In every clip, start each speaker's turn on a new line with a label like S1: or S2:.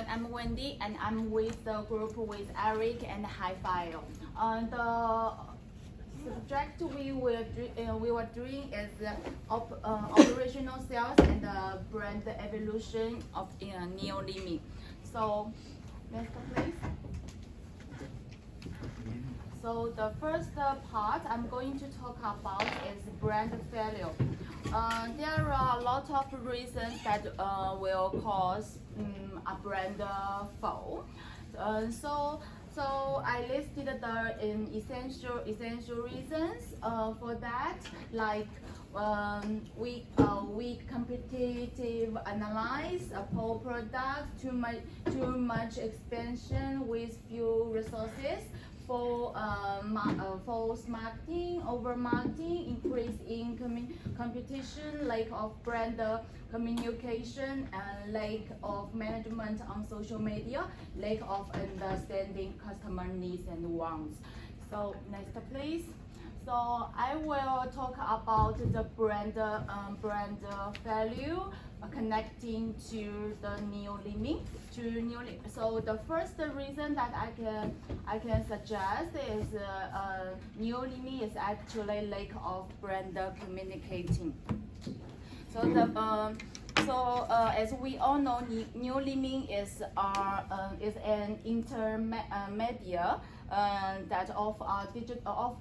S1: I'm Wendy, and I'm with the group with Eric and Hi-Fi. The subject we were doing is operational sales and brand evolution of Neo Living. So, next please. So the first part I'm going to talk about is brand failure. There are a lot of reasons that will cause a brand fall. So I listed the essential reasons for that, like weak competitive analysis, poor product, too much expansion with few resources, false marketing, over marketing, increase in competition, lack of brand communication, and lack of management on social media, lack of understanding customer needs and wants. So next please. So I will talk about the brand value connecting to the Neo Living. So the first reason that I can suggest is Neo Living is actually lack of brand communicating. So as we all know, Neo Living is an intermedia that of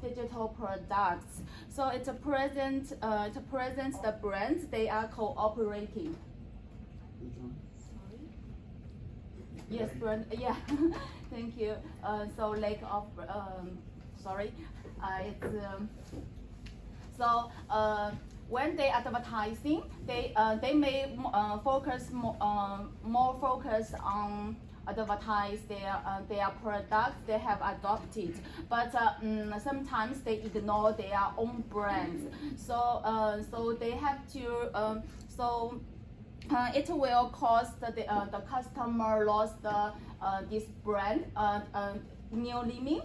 S1: digital products. So it presents the brands they are cooperating. Yes, brand. Yeah, thank you. So lack of when they advertising, they may focus more focus on advertise their products they have adopted, but sometimes they ignore their own brands. So they have to it will cause the customer lost this brand Neo Living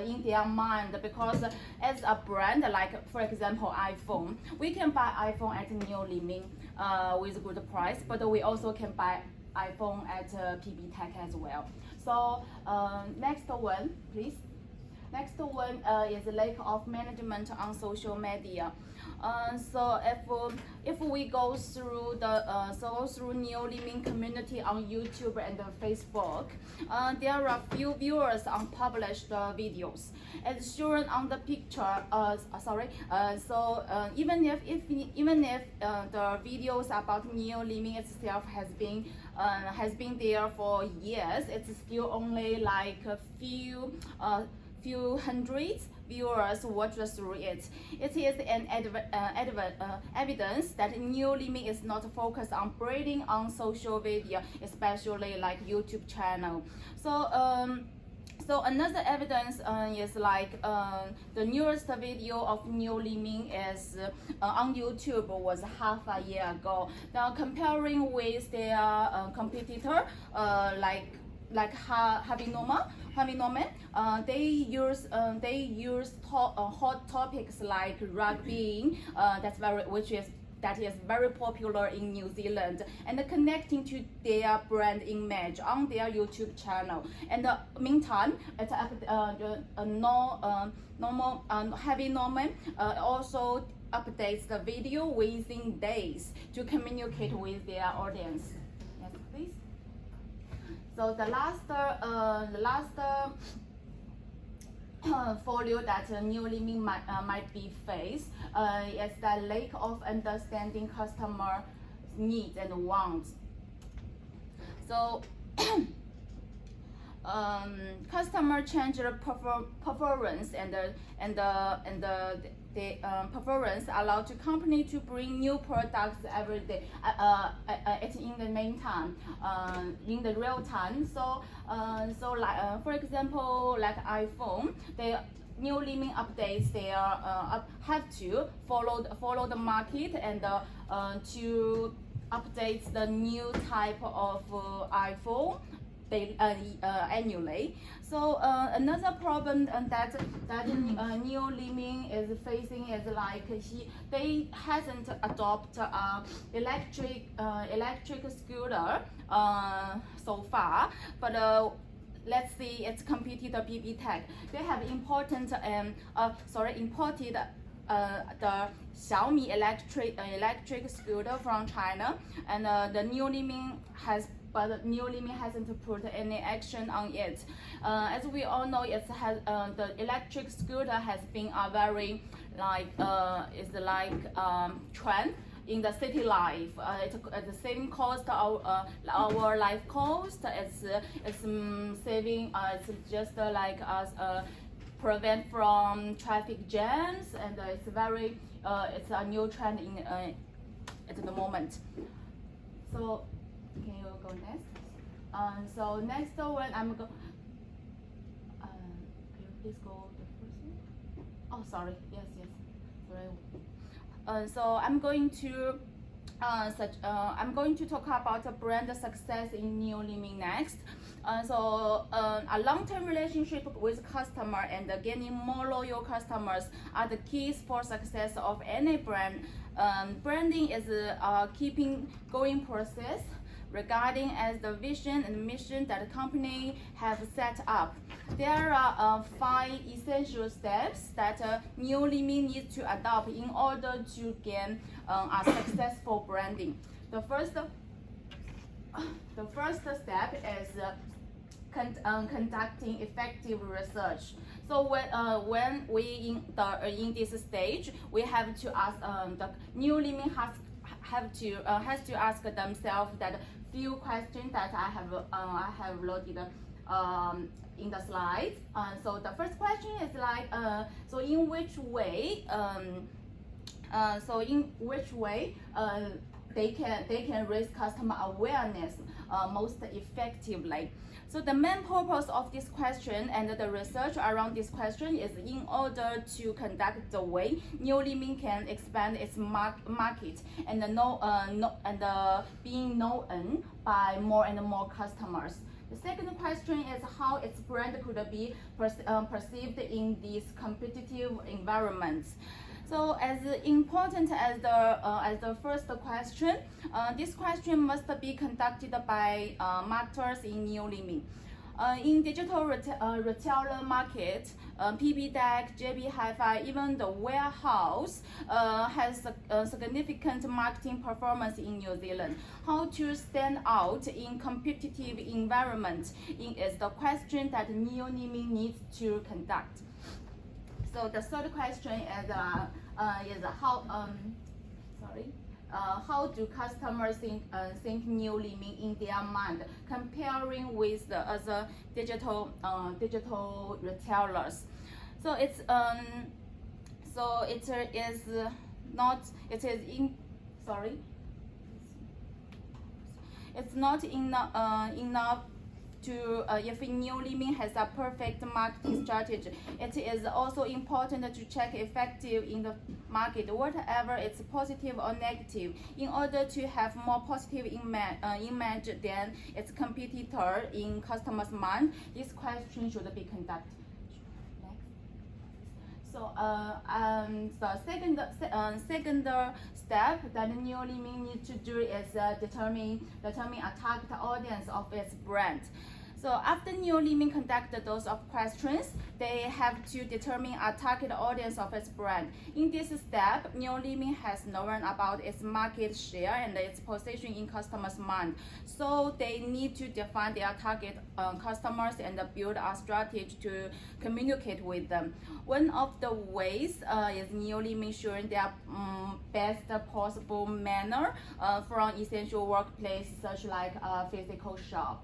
S1: in their mind, because as a brand, like for example iPhone, we can buy iPhone at Neo Living with good price, but we also can buy iPhone at PB Tech as well. So next one please. Next one is lack of management on social media. So if we go through through Neo Living community on YouTube and Facebook, there are few viewers on published videos. As shown on the picture, even if the videos about Neo Living itself has been there for years, it's still only like a few hundreds viewers watch through it. It is an evidence that Neo Living is not focused on branding on social media, especially like YouTube channel. So another evidence is like the newest video of Neo Living is on YouTube was half a year ago. Now comparing with their competitor like Harvey Norman, they use hot topics like rugby, that is very popular in New Zealand, and connecting to their brand image on their YouTube channel. And meantime, Harvey Norman also updates the video within days to communicate with their audience. Yes, please. So the last folio that Neo Living might be faced is the lack of understanding customer needs and wants. So customer change their preference and the preference allow the company to bring new products every day in the meantime, in the real time. So like for example, like iPhone, Neo Living updates their have to follow the market and to update the new type of iPhone annually. So another problem that New Living is facing is like they hasn't adopt electric scooter so far, but let's see, it's competed the BB Tech. They have imported the Xiaomi electric scooter from China, and the New Living hasn't put any action on it. As we all know, the electric scooter has been a very trend in the city life. It's the saving cost our life cost. It's saving. It's just like us prevent from traffic jams, and it's very it's a new trend in at the moment. So can you go next? So next one I'm go. Can you please go the first one? Oh, sorry. Yes. Sorry. So I'm going to talk about the brand success in New Living next. A long-term relationship with customer and gaining more loyal customers are the keys for success of any brand. Branding is a keeping going process regarding as the vision and mission that the company have set up. There are 5 essential steps that New Living needs to adopt in order to gain a successful branding. The first step is conducting effective research. So when we in this stage, we have to ask the New Living has to ask themselves that few questions that I have loaded in the slides. So the first question is like, so in which way they can raise customer awareness most effectively. So the main purpose of this question and the research around this question is in order to conduct the way New Living can expand its market and being known by more and more customers. The second question is how its brand could be perceived in these competitive environments. So as important as the first question, this question must be conducted by marketers in New Living. In digital retailer market, PB Deck, JB Hi-Fi, even the warehouse has a significant marketing performance in New Zealand. How to stand out in competitive environment is the question that New Living needs to conduct. So the third question is how do customers think New Living in their mind, comparing with the other digital retailers? So it's not enough to if New Living has a perfect marketing strategy. It is also important to check effective in the market, whatever it's positive or negative, in order to have more positive image than its competitor in customers' mind. This question should be conducted. So the second step that New Living needs to do is determine a target audience of its brand. So after New Living conducted those questions, they have to determine a target audience of its brand. In this step, New Living has known about its market share and its position in customers' mind. So they need to define their target customers and build a strategy to communicate with them. One of the ways is New Living showing their best possible manner from essential workplace, such like a physical shop.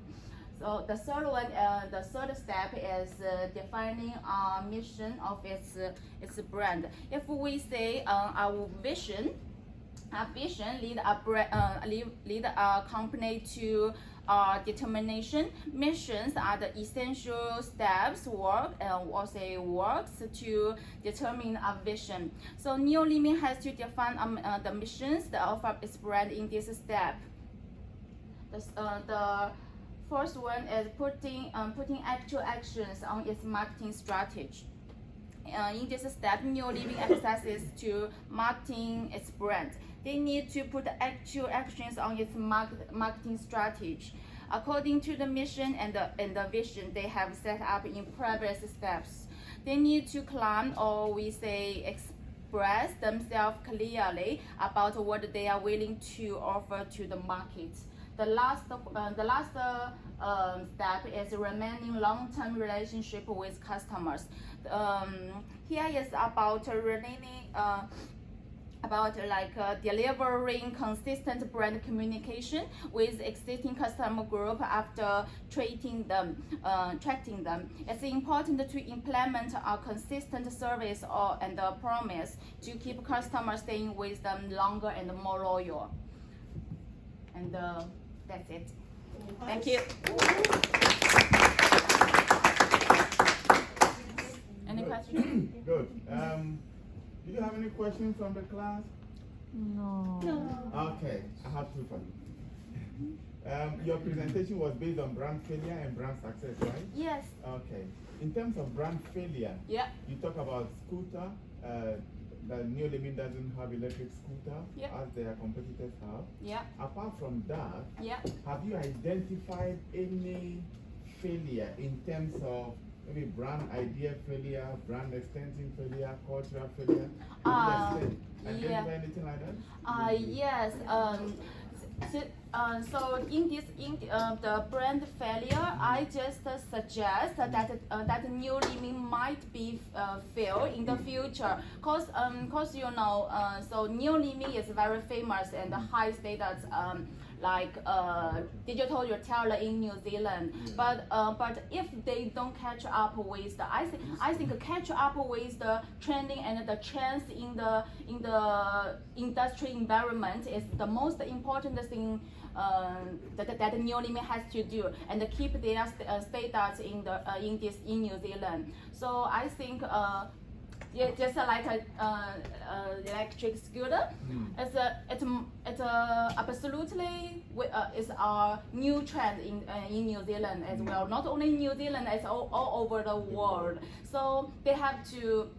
S1: So the third step is defining a mission of its brand. If we say our vision lead a company to determination. Missions are the essential steps works to determine a vision. So New Living has to define the missions of its brand in this step. The first one is putting actual actions on its marketing strategy. In this step, New Living emphasizes to marketing its brand. They need to put actual actions on its marketing strategy. According to the mission and the vision they have set up in previous steps, they need to claim, or we say express themselves clearly about what they are willing to offer to the market. The last step is remaining long-term relationship with customers. Here is about remaining delivering consistent brand communication with existing customer group after tracking them. It's important to implement a consistent service and a promise to keep customers staying with them longer and more loyal. And that's it. Thank you. Any questions?
S2: Good. Do you have any questions from the class?
S3: No.
S2: Okay, I have two for you. Your presentation was based on brand failure and brand success, right?
S1: Yes.
S2: Okay. In terms of brand failure,
S1: Yeah.
S2: you talk about scooter. The New Living doesn't have electric scooter as their competitors have.
S1: Yeah.
S2: Apart from that,
S1: Yeah.
S2: have you identified any failure in terms of maybe brand idea failure, brand extension failure, cultural failure? Have you identified anything like that?
S1: Yes. So in the brand failure, I just suggest that New Living might be fail in the future, cause you know, so New Living is very famous and high status, like digital retailer in New Zealand. But if they don't catch up with I think catch up with the trending and the trends in the industry environment is the most important thing that New Living has to do, and keep their status in New Zealand. So I think just like a electric scooter, it's absolutely is a new trend in New Zealand as well. Not only New Zealand, it's all over the world. So they have to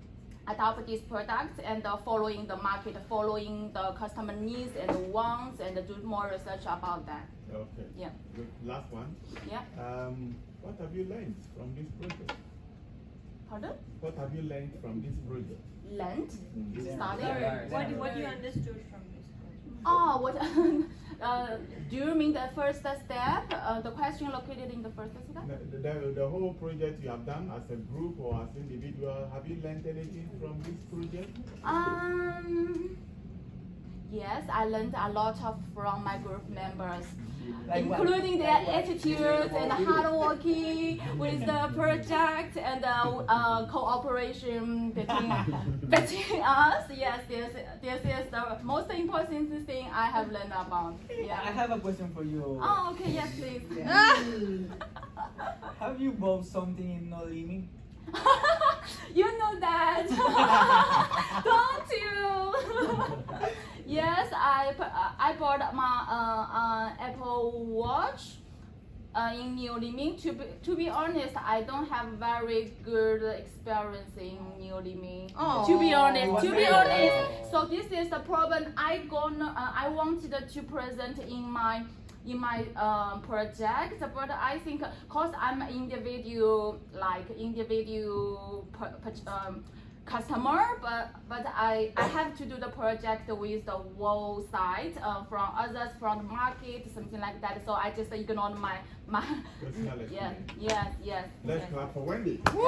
S1: adopt these products and following the market, following the customer needs and wants, and do more research about that.
S2: Okay.
S1: Yeah.
S2: Good. Last one.
S1: Yeah.
S2: What have you learned from this project?
S1: Pardon?
S2: What have you learned from this project?
S1: Learned? Study?
S3: What you understood from this question?
S1: Oh, what? Do you mean the first step? The question located in the first step?
S2: The whole project you have done as a group or as individual, have you learned anything from this project?
S1: Yes, I learned a lot from my group members,
S4: Like
S1: including their attitudes and hardworking with the project and cooperation between us. Yes, this is the most important thing I have learned about. Yeah.
S4: I have a question for you.
S1: Oh, okay. Yes, please.
S4: Have you bought something in No Limit?
S1: You know that, don't you? Yes, I bought my Apple Watch in New Living. To be honest, I don't have very good experience in New Living. To be honest. So this is the problem I wanted to present in my project, but I think cause I'm individual customer, but I have to do the project with the whole site from others from the market, something like that. So I just ignored my
S2: Personal experience.
S1: yes.
S2: Let's clap for Wendy.
S1: Woo!